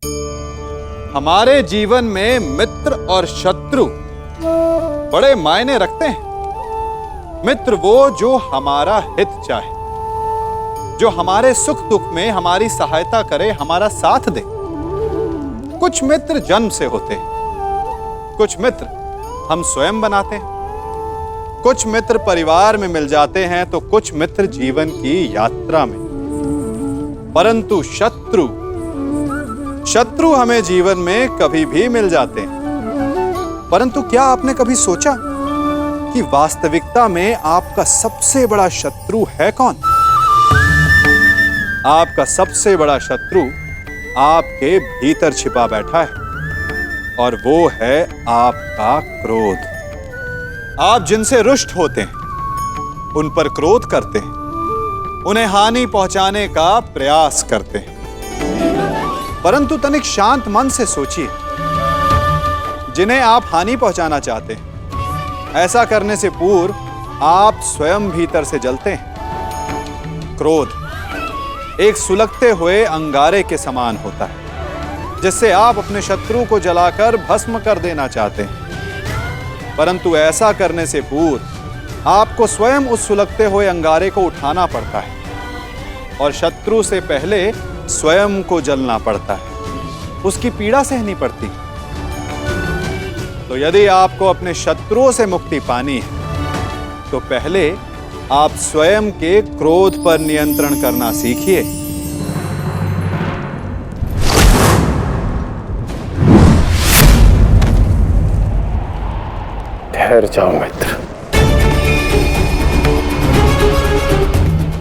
हमारे जीवन में मित्र और शत्रु बड़े मायने रखते हैं। मित्र वो जो हमारा हित चाहे, जो हमारे सुख दुख में हमारी सहायता करे, हमारा साथ दे। कुछ मित्र जन्म से होते हैं, कुछ मित्र हम स्वयं बनाते हैं, कुछ मित्र परिवार में मिल जाते हैं, तो कुछ मित्र जीवन की यात्रा में। परंतु शत्रु हमें जीवन में कभी भी मिल जाते हैं। परंतु क्या आपने कभी सोचा कि वास्तविकता में आपका सबसे बड़ा शत्रु है कौन? आपका सबसे बड़ा शत्रु आपके भीतर छिपा बैठा है, और वो है आपका क्रोध। आप जिनसे रुष्ट होते हैं, उन पर क्रोध करते हैं, उन्हें हानि पहुंचाने का प्रयास करते हैं। परंतु तनिक शांत मन से सोचिए, जिन्हें आप हानि पहुंचाना चाहते हैं, ऐसा करने से पूर्व आप स्वयं भीतर से जलते हैं। क्रोध एक सुलगते हुए अंगारे के समान होता है, जिससे आप अपने शत्रु को जलाकर भस्म कर देना चाहते हैं। परंतु ऐसा करने से पूर्व आपको स्वयं उस सुलगते हुए अंगारे को उठाना पड़ता है, और शत्रु से पहले स्वयं को जलना पड़ता है, उसकी पीड़ा सहनी पड़ती। तो यदि आपको अपने शत्रुओं से मुक्ति पानी है, तो पहले आप स्वयं के क्रोध पर नियंत्रण करना सीखिए। ठहर जाओ मित्र।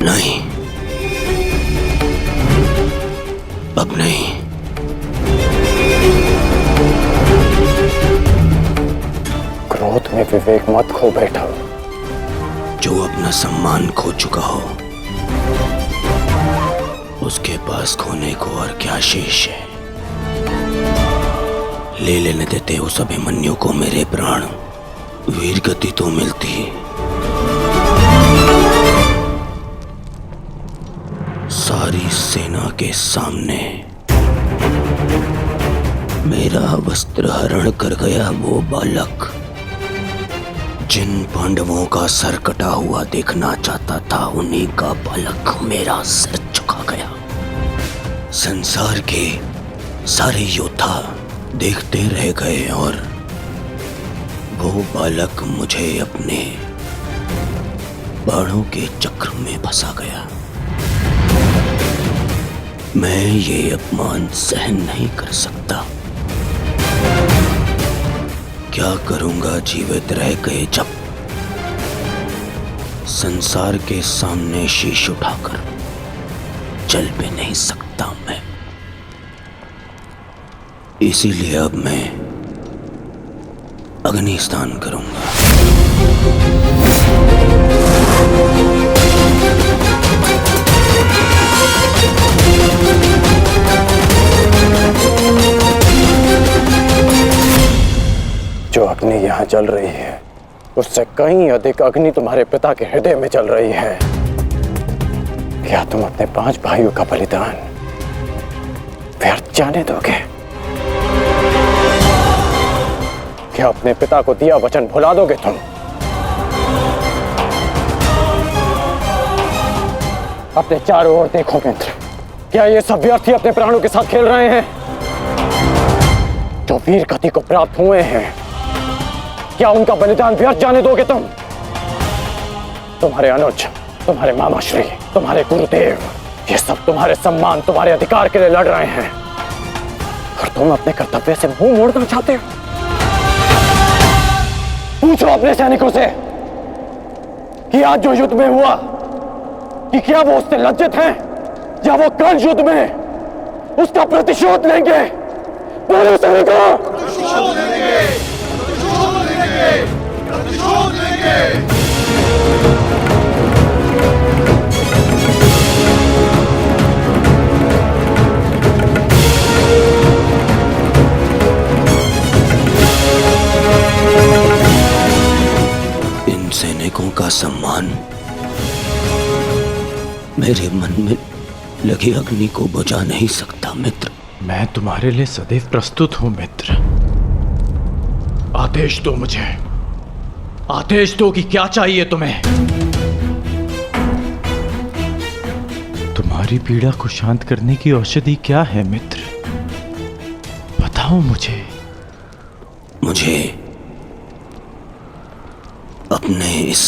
नहीं, अब नहीं। क्रोध में विवेक मत खो बैठो। जो अपना सम्मान खो चुका हो, उसके पास खोने को और क्या शेष है? ले लेने देते उस अभिमन्यु को मेरे प्राण, वीर गति तो मिलती। सारी सेना के सामने मेरा वस्त्र हरण कर गया वो बालक, जिन पांडवों का सर कटा हुआ देखना चाहता था, उन्हीं का बालक मेरा सर झुका गया। संसार के सारे योद्धा देखते रह गए, और वो बालक मुझे अपने बाणों के चक्र में फंसा गया। मैं ये अपमान सहन नहीं कर सकता। क्या करूंगा जीवित रह गए जब संसार के सामने शीश उठाकर चल भी नहीं सकता मैं। इसीलिए अब मैं अग्नि स्नान करूंगा। जो अग्नि यहाँ जल रही है, उससे कहीं अधिक अग्नि तुम्हारे पिता के हृदय में जल रही है। क्या तुम अपने 5 भाइयों का बलिदान व्यर्थ जाने दोगे? क्या अपने पिता को दिया वचन भुला दोगे तुम? अपने चारों ओर देखो मित्र, क्या ये सब व्यर्थी अपने प्राणों के साथ खेल रहे हैं? जो वीर गति को प्राप्त हुए हैं, क्या उनका बलिदान व्यर्थ जाने दोगे तुम? तुम्हारे अनुज, तुम्हारे मामाश्री, तुम्हारे गुरुदेव, ये सब तुम्हारे सम्मान, तुम्हारे अधिकार के लिए लड़ रहे हैं, और तुम अपने कर्तव्य से मुंह मोड़ना चाहते हो। पूछो अपने सैनिकों से कि आज जो युद्ध में हुआ, कि क्या वो उससे लज्जित हैं, या वो कल युद्ध में उसका प्रतिशोध लेंगे? बोलो सैनिकों। प्रतिशोध लेंगे, प्रतिशोध लेंगे, प्रतिशोध लेंगे। इन सैनिकों का सम्मान मेरे मन में लगी अग्नि को बुझा नहीं सकता मित्र। मैं तुम्हारे लिए सदैव प्रस्तुत हूं मित्र। आदेश दो मुझे, आदेश दो कि क्या चाहिए तुम्हें। तुम्हारी पीड़ा को शांत करने की औषधि क्या है मित्र, बताओ मुझे। मुझे अपने इस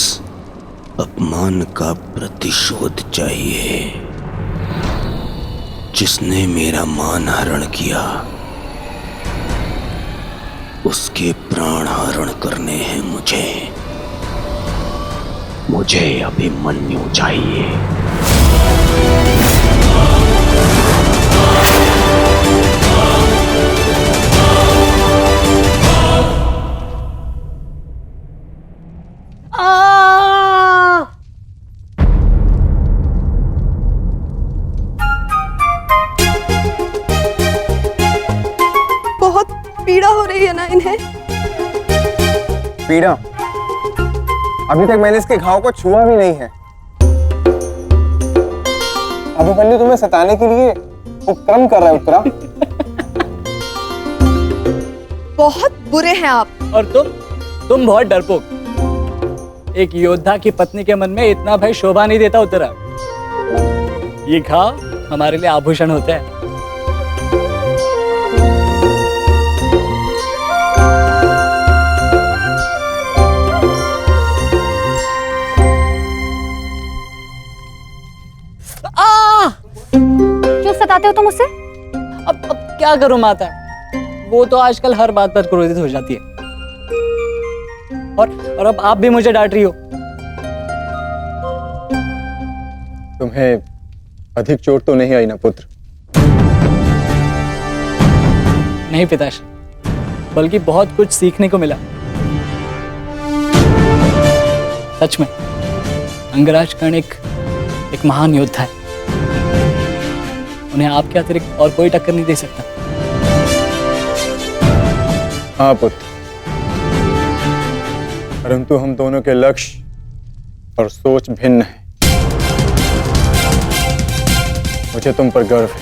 अपमान का प्रतिशोध चाहिए। जिसने मेरा मान हरण किया उसके प्राण हरण करने हैं मुझे। मुझे अभिमन्यु चाहिए। बहुत पीड़ा हो रही है ना इन्हें। पीड़ा? अभी तक मैंने इसके घाव को छुआ भी नहीं है। अभिमन्यु तुम्हें सताने के लिए उपक्रम कर रहा है उत्तरा। बहुत बुरे हैं आप। और तुम बहुत डरपोक। एक योद्धा की पत्नी के मन में इतना भय शोभा नहीं देता उत्तरा। ये घाव हमारे लिए आभूषण होता है। क्यों सताते हो तुम उसे? अब क्या करूं माता, वो तो आजकल हर बात पर क्रोधित हो जाती है। और अब आप भी मुझे डांट रही हो। तुम्हें अधिक चोट तो नहीं आई ना पुत्र? नहीं पिताश्री, बल्कि बहुत कुछ सीखने को मिला। सच में अंगराज कर्ण एक महान योद्धा है। उन्हें आपके अतिरिक्त और कोई टक्कर नहीं दे सकता। हाँ पुत्र, परंतु हम दोनों के लक्ष्य और सोच भिन्न है। मुझे तुम पर गर्व है।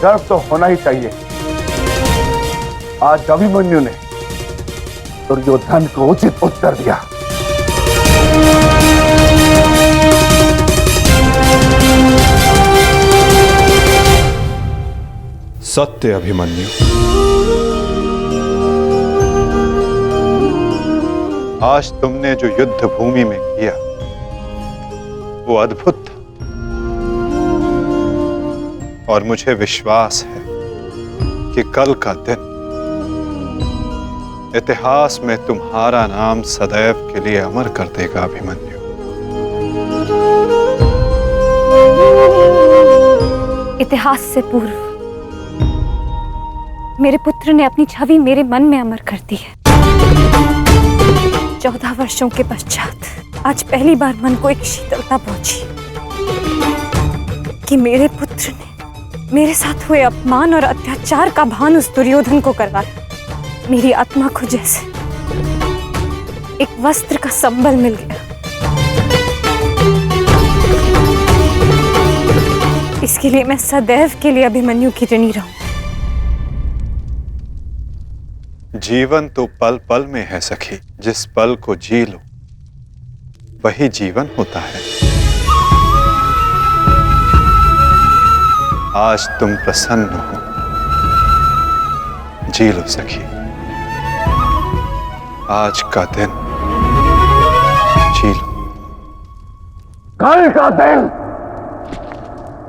गर्व तो होना ही चाहिए। आज अभिमन्यु ने दुर्योधन को उचित उत्तर दिया। सत्य अभिमन्यु, आज तुमने जो युद्ध भूमि में किया वो अद्भुत था। और मुझे विश्वास है कि कल का दिन इतिहास में तुम्हारा नाम सदैव के लिए अमर कर देगा अभिमन्यु। इतिहास से पूर्व मेरे पुत्र ने अपनी छवि मेरे मन में अमर कर दी है। 14 वर्षों के पश्चात आज पहली बार मन को एक शीतलता पहुंची कि मेरे पुत्र ने मेरे साथ हुए अपमान और अत्याचार का भान उस दुर्योधन को करवाया। मेरी आत्मा को जैसे एक वस्त्र का संबल मिल गया। इसके लिए मैं सदैव के लिए अभिमन्यु की ऋणी रहूं। जीवन तो पल पल में है सखी। जिस पल को जी लो वही जीवन होता है। आज तुम प्रसन्न हो, जी लो सखी। आज का दिन जी लो। कल का दिन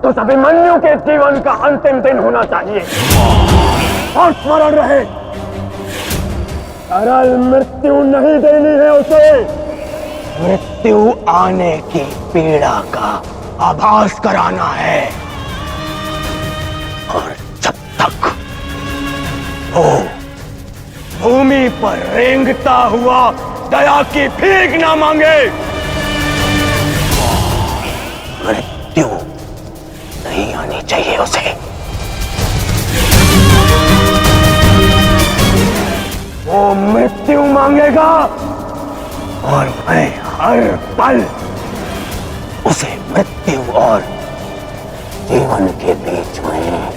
तो अभिमन्यु के जीवन का अंतिम दिन होना चाहिए। और स्मरण रहे, सरल मृत्यु नहीं देनी है उसे। मृत्यु आने की पीड़ा का आभास कराना है। और जब तक वो भूमि पर रेंगता हुआ दया की भीख ना मांगे, मृत्यु नहीं आनी चाहिए उसे। वो मृत्यु मांगेगा और मैं हर पल उसे मृत्यु और जीवन के बीच में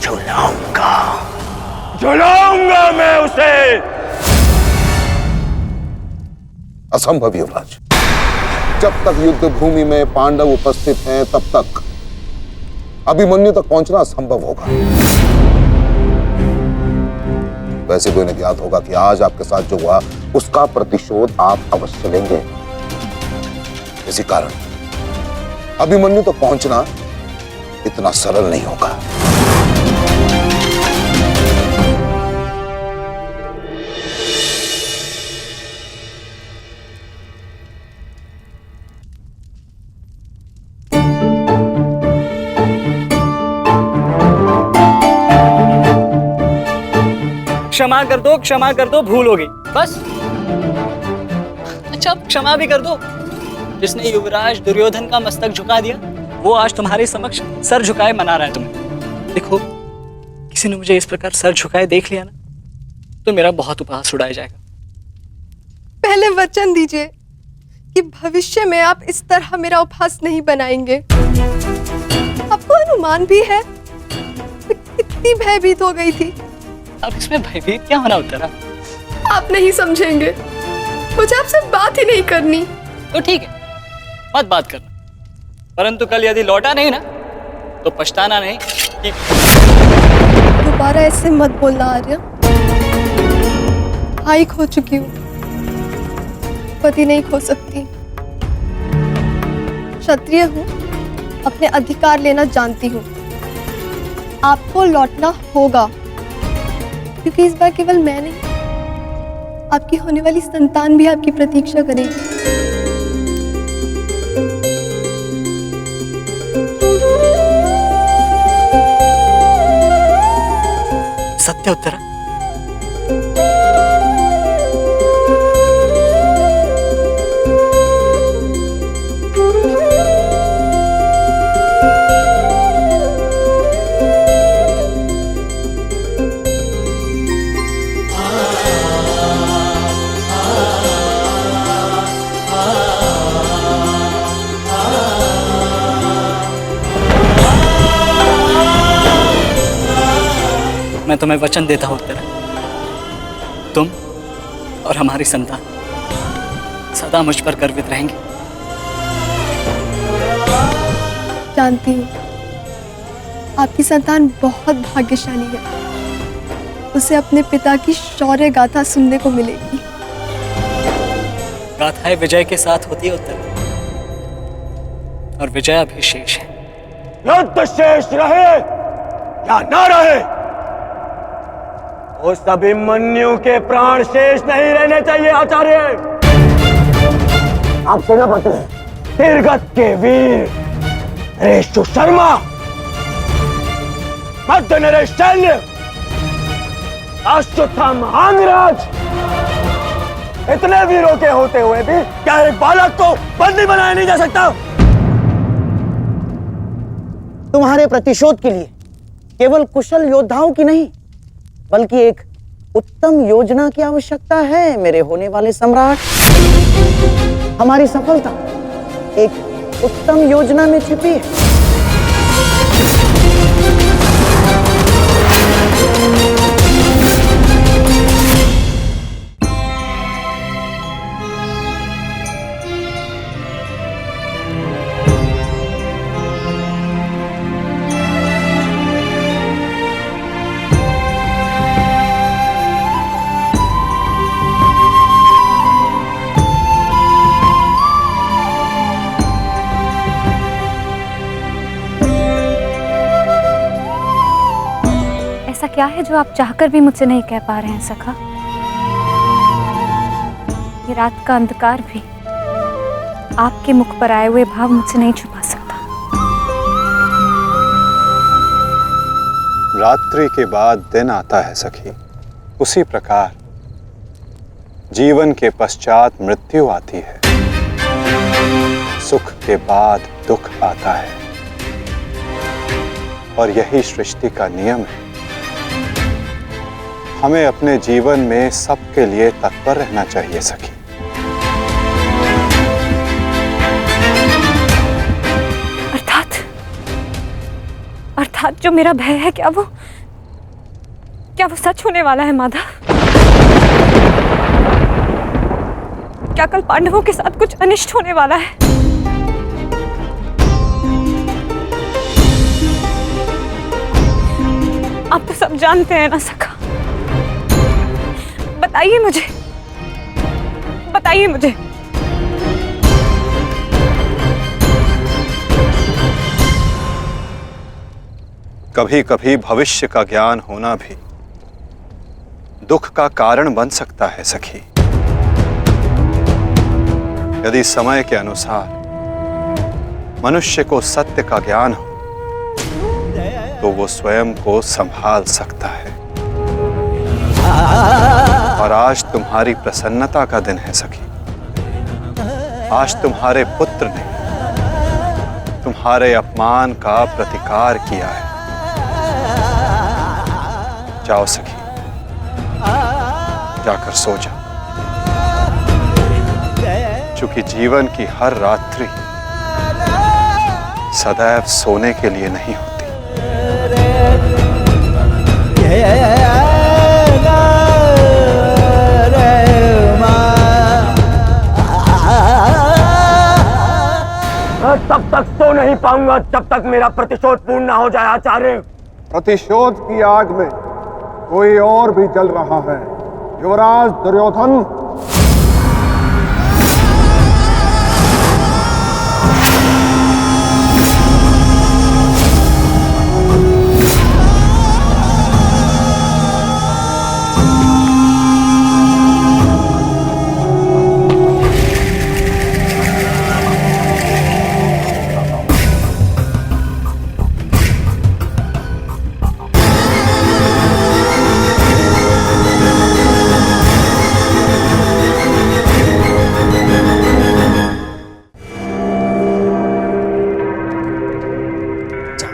झुलाऊंगा। झुलाऊंगा मैं उसे। असंभव युवराज, जब तक युद्ध भूमि में पांडव उपस्थित हैं तब तक अभिमन्यु तक पहुंचना असंभव होगा। वैसे भी उन्हें ज्ञात होगा कि आज आपके साथ जो हुआ उसका प्रतिशोध आप अवश्य लेंगे। इसी कारण अभिमन्यु तक पहुंचना इतना सरल नहीं होगा। क्षमा कर दो, भूल हो गई बस। अच्छा अब क्षमा भी कर दो। जिसने युवराज दुर्योधन का मस्तक झुका दिया वो आज तुम्हारे समक्ष सर झुकाए मना रहा है तुम्हें। देखो, किसी ने मुझे इस प्रकार सर झुकाए देख लिया ना तो मेरा बहुत उपहास उड़ाया जाएगा। पहले वचन दीजिए कि भविष्य में आप इस तरह मेरा उपहास नहीं बनाएंगे। आपको अनुमान भी है मैं कितनी भयभीत हो गई थी। अब इसमें भयभीत क्या होना उत्तरा? आप नहीं समझेंगे, मुझे आपसे बात ही नहीं करनी। तो ठीक है, मत बात करना, परंतु कल यदि लौटा नहीं ना तो पछताना नहीं कि दोबारा ऐसे मत बोलना आर्य। भाई खो चुकी हूँ, पति नहीं खो सकती। क्षत्रिय हूँ, अपने अधिकार लेना जानती हूँ। आपको लौटना होगा क्योंकि इस बार केवल मैं नहीं, आपकी होने वाली संतान भी आपकी प्रतीक्षा करेगी। सत्य उत्तरा? मैं तुम्हें वचन देता हूं उत्तरा, तुम और हमारी संतान सदा मुझ पर गर्वित रहेंगे। जानती हूँ आपकी संतान बहुत भाग्यशाली है। उसे अपने पिता की शौर्य गाथा सुनने को मिलेगी। गाथाएं विजय के साथ होती है उत्तरा, और विजय अभी शेष है। युद्ध शेष रहे या न रहे, उस अभिमन्यु के प्राण शेष नहीं रहने चाहिए आचार्य। आप सेनापति तीरगत के वीर रेशु शर्मा, मध्य नरेश सैन्य, अश्वत्थाम महाराज, इतने वीरों के होते हुए भी क्या एक बालक को बंदी बनाया नहीं जा सकता? तुम्हारे प्रतिशोध के लिए केवल कुशल योद्धाओं की नहीं बल्कि एक उत्तम योजना की आवश्यकता है मेरे होने वाले सम्राट। हमारी सफलता एक उत्तम योजना में छिपी है। ऐसा क्या है जो आप चाहकर भी मुझसे नहीं कह पा रहे हैं सखा? ये रात का अंधकार भी आपके मुख पर आए हुए भाव मुझसे नहीं छुपा सकता। रात्रि के बाद दिन आता है सखी, उसी प्रकार जीवन के पश्चात मृत्यु आती है। सुख के बाद दुख आता है और यही सृष्टि का नियम है। हमें अपने जीवन में सबके लिए तत्पर रहना चाहिए सखी। अर्थात जो मेरा भय है, क्या वो सच होने वाला है माधव? क्या कल पांडवों के साथ कुछ अनिष्ट होने वाला है? आप तो सब जानते हैं ना सखा। बताइए मुझे। कभी कभी भविष्य का ज्ञान होना भी दुख का कारण बन सकता है सखी। यदि समय के अनुसार मनुष्य को सत्य का ज्ञान हो तो वो स्वयं को संभाल सकता है। और आज तुम्हारी प्रसन्नता का दिन है सखी। आज तुम्हारे पुत्र ने तुम्हारे अपमान का प्रतिकार किया है। जाओ सखी, जाकर सो जाओ, क्योंकि जीवन की हर रात्रि सदैव सोने के लिए नहीं होती। तब तक सो नहीं पाऊंगा जब तक मेरा प्रतिशोध पूर्ण ना हो जाए आचार्य। प्रतिशोध की आग में कोई और भी जल रहा है। युवराज दुर्योधन,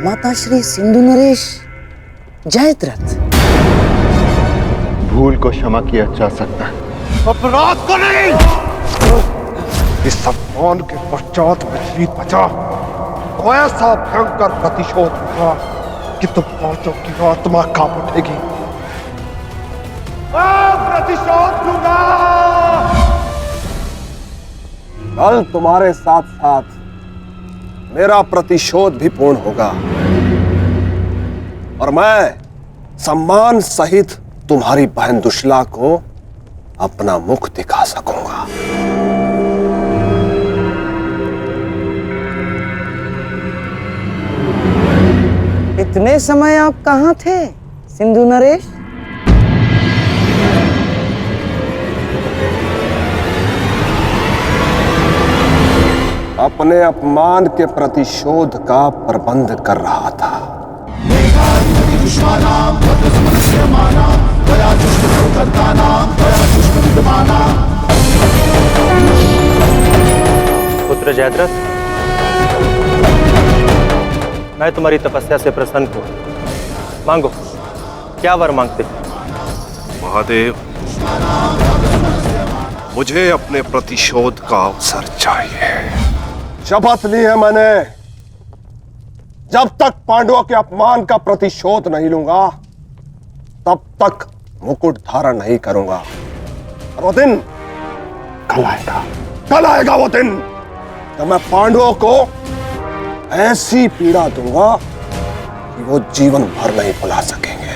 माता श्री सिंधु नरेश जयद्रथ। भूल को क्षमा किया जा सकता है, अपराध को नहीं। इस अपमान के पश्चात में जीत बचा तो ऐसा भयंकर प्रतिशोध हुआ कि तुम पांचों की आत्मा कांप उठेगी। प्रतिशोध लूंगा। कल तुम्हारे साथ साथ मेरा प्रतिशोध भी पूर्ण होगा और मैं सम्मान सहित तुम्हारी बहन दुशला को अपना मुख दिखा सकूंगा। इतने समय आप कहाँ थे सिंधु नरेश? अपने अपमान के प्रतिशोध का प्रबंध कर रहा था। पुत्र जयद्रथ, मैं तुम्हारी तपस्या से प्रसन्न हूं। मांगो, क्या वर मांगते हो? महादेव, मुझे अपने प्रतिशोध का अवसर चाहिए। शपथ ली है मैंने, जब तक पांडवों के अपमान का प्रतिशोध नहीं लूंगा तब तक मुकुट धारण नहीं करूंगा। और वो दिन कल आएगा वो दिन जब मैं पांडवों को ऐसी पीड़ा दूंगा कि वो जीवन भर नहीं भुला सकेंगे।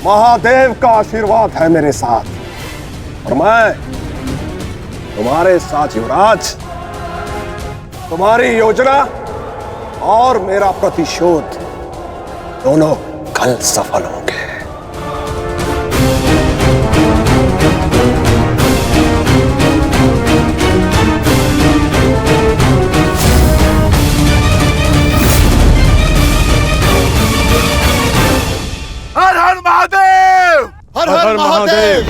महादेव का आशीर्वाद है मेरे साथ और मैं तुम्हारे साथ युवराज। तुम्हारी योजना और मेरा प्रतिशोध दोनों कल सफल होंगे। हर हर महादेव, हर हर महादेव।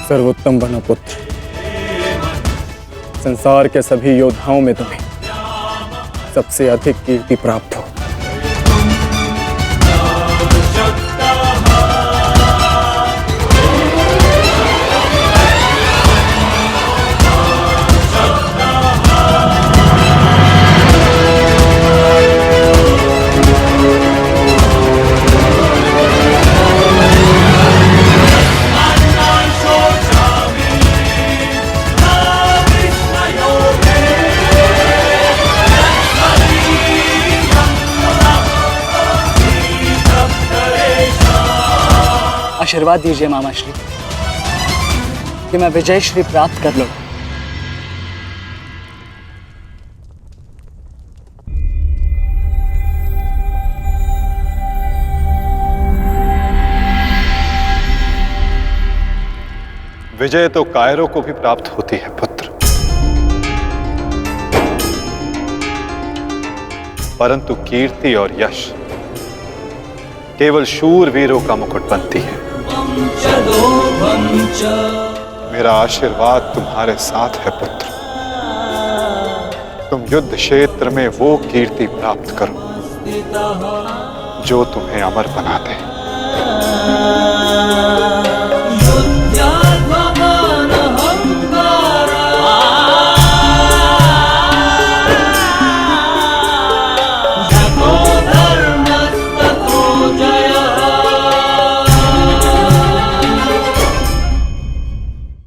सर्वोत्तम बनो पुत्र, संसार के सभी योद्धाओं में तुम्हें सबसे अधिक कीर्ति प्राप्त हो। आशीर्वाद दीजिए मामा श्री कि मैं विजय श्री प्राप्त कर लूं। विजय तो कायरों को भी प्राप्त होती है पुत्र, परंतु कीर्ति और यश केवल शूरवीरों का मुकुट बनती है। मेरा आशीर्वाद तुम्हारे साथ है पुत्र। तुम युद्ध क्षेत्र में वो कीर्ति प्राप्त करो जो तुम्हें अमर बना दे।